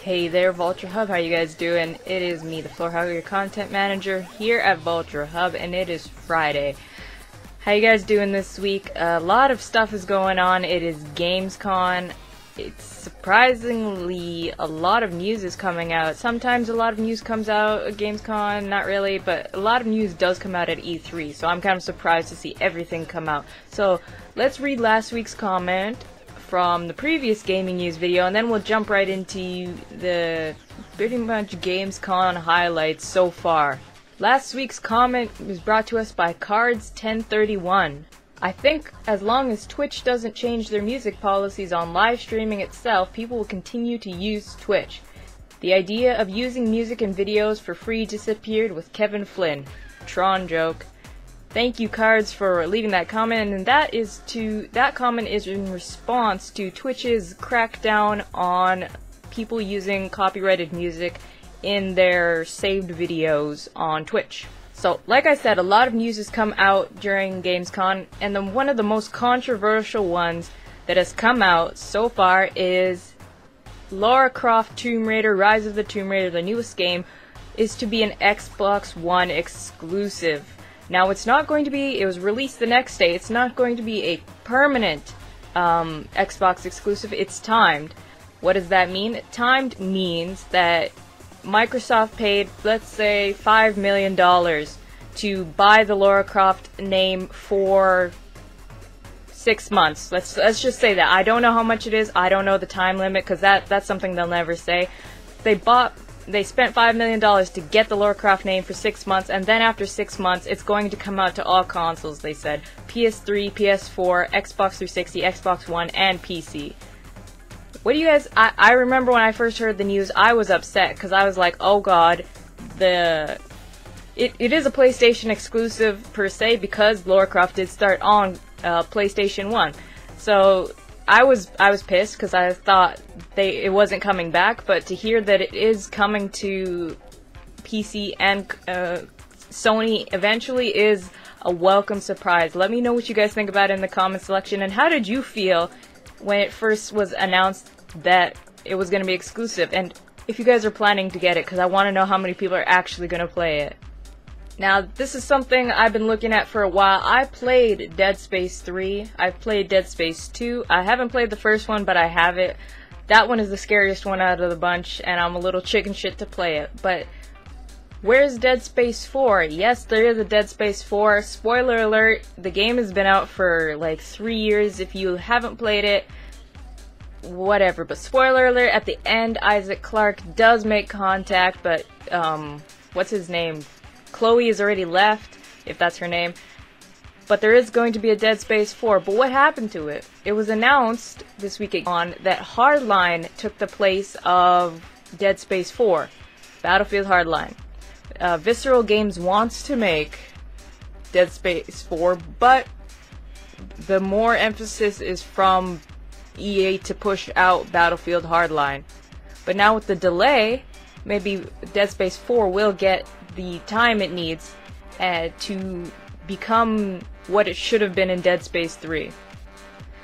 Hey there, Vultra Hub. How you guys doing? It is me, the Floor Hugger, your content manager here at Vultra Hub, and it is Friday. How you guys doing this week? A lot of stuff is going on. It is Gamescom. It's surprisingly a lot of news is coming out. Sometimes a lot of news comes out at Gamescom, not really, but a lot of news does come out at E3, so I'm kind of surprised to see everything come out. So let's read last week's comment from the previous gaming news video, and then we'll jump right into the pretty much Gamescom highlights so far. Last week's comment was brought to us by Cards1031. I think as long as Twitch doesn't change their music policies on live streaming itself, people will continue to use Twitch. The idea of using music and videos for free disappeared with Kevin Flynn. Tron joke. Thank you, Cards, for leaving that comment, and that comment is in response to Twitch's crackdown on people using copyrighted music in their saved videos on Twitch. So, like I said, a lot of news has come out during Gamescom, and one of the most controversial ones that has come out so far is Lara Croft Tomb Raider: Rise of the Tomb Raider, the newest game, is to be an Xbox One exclusive. Now, it's not going to be, it was released the next day, it's not going to be a permanent Xbox exclusive, it's timed. What does that mean? Timed means that Microsoft paid, let's say, $5 million to buy the Lara Croft name for 6 months. Let's just say that. I don't know how much it is, I don't know the time limit, because that's something they'll never say. They spent $5 million to get the Lara Croft name for 6 months, and then after 6 months, it's going to come out to all consoles, they said. PS3, PS4, Xbox 360, Xbox One, and PC. What do you guys... I remember when I first heard the news, I was upset, because I was like, oh god, it is a PlayStation exclusive, per se, because Lara Croft did start on PlayStation 1. So I was pissed because I thought it wasn't coming back, but to hear that it is coming to PC and Sony eventually is a welcome surprise. Let me know what you guys think about it in the comment section, and how did you feel when it first was announced that it was going to be exclusive, and if you guys are planning to get it, because I want to know how many people are actually going to play it. Now, this is something I've been looking at for a while. I played Dead Space 3, I've played Dead Space 2, I haven't played the first one, but I have it. That one is the scariest one out of the bunch, and I'm a little chicken shit to play it. But where's Dead Space 4? Yes, there is a Dead Space 4. Spoiler alert, the game has been out for like 3 years. If you haven't played it, whatever. But spoiler alert, at the end, Isaac Clarke does make contact, but what's his name? Chloe has already left, if that's her name. But there is going to be a Dead Space 4, but what happened to it? It was announced this week on that Hardline took the place of Dead Space 4. Battlefield Hardline. Visceral Games wants to make Dead Space 4, but the more emphasis is from EA to push out Battlefield Hardline. But now with the delay, maybe Dead Space 4 will get the time it needs to become what it should have been in Dead Space 3.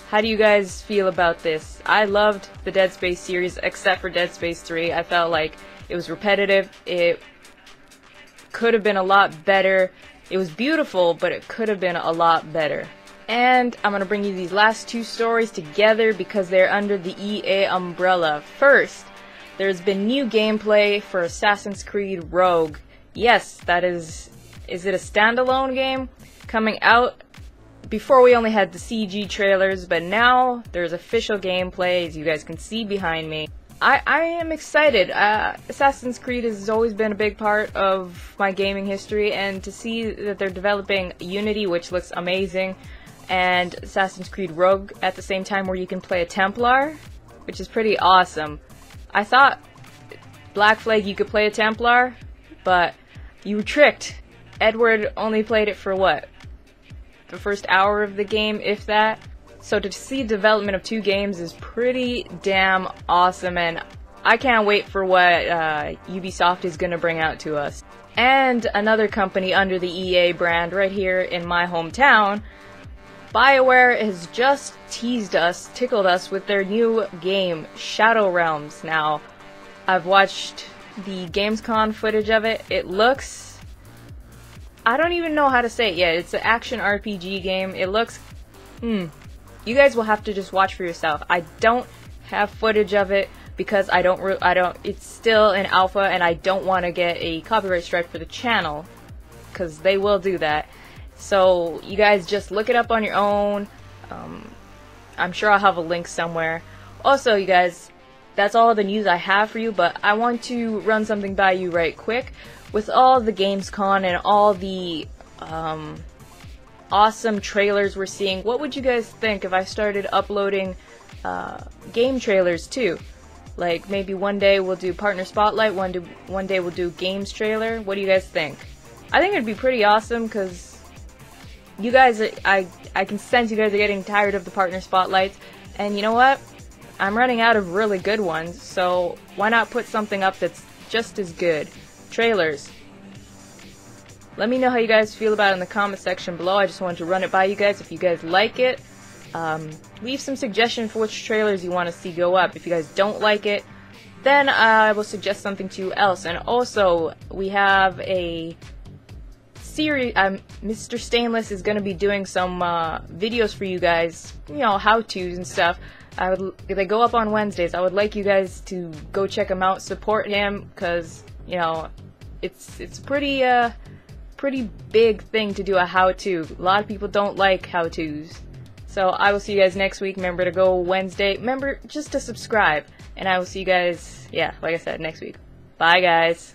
How do you guys feel about this? I loved the Dead Space series except for Dead Space 3. I felt like it was repetitive. It could have been a lot better. It was beautiful, but it could have been a lot better. And I'm going to bring you these last two stories together because they're under the EA umbrella. First, there's been new gameplay for Assassin's Creed Rogue. Yes, that is it a standalone game? Coming out. Before we only had the CG trailers, but now there's official gameplay, as you guys can see behind me. I am excited. Assassin's Creed has always been a big part of my gaming history, and to see that they're developing Unity, which looks amazing, and Assassin's Creed Rogue at the same time where you can play a Templar, which is pretty awesome. I thought Black Flag you could play a Templar, but you were tricked. Edward only played it for what? The first hour of the game, if that. So to see development of 2 games is pretty damn awesome, and I can't wait for what Ubisoft is going to bring out to us. And another company under the EA brand right here in my hometown, Bioware has just tickled us with their new game, Shadow Realms. Now, I've watched the Gamescom footage of it. It looks... I don't even know how to say it yet. It's an action RPG game. It looks... You guys will have to just watch for yourself. I don't have footage of it because I don't... It's still in alpha, and I don't want to get a copyright strike for the channel, because they will do that. So you guys just look it up on your own. I'm sure I'll have a link somewhere. Also, you guys, that's all the news I have for you, but I want to run something by you right quick. With all the Gamescom and all the awesome trailers we're seeing, what would you guys think if I started uploading game trailers too? Like, maybe one day we'll do Partner Spotlight, one day we'll do Games trailer. What do you guys think? I think it'd be pretty awesome, because you guys, I can sense you guys are getting tired of the Partner Spotlights, and you know what? I'm running out of really good ones, so why not put something up that's just as good? Trailers. Let me know how you guys feel about it in the comment section below. I just wanted to run it by you guys. If you guys like it, leave some suggestions for which trailers you want to see go up. If you guys don't like it, then I will suggest something to you else. And also, we have a series. Mr. Stainless is going to be doing some videos for you guys, you know, how-tos and stuff. They go up on Wednesdays. I would like you guys to go check him out, support him, because, you know, it's pretty big thing to do a how-to. A lot of people don't like how-tos. So I will see you guys next week. Remember to go Wednesday. Remember just to subscribe, and I will see you guys, yeah, like I said, next week. Bye, guys.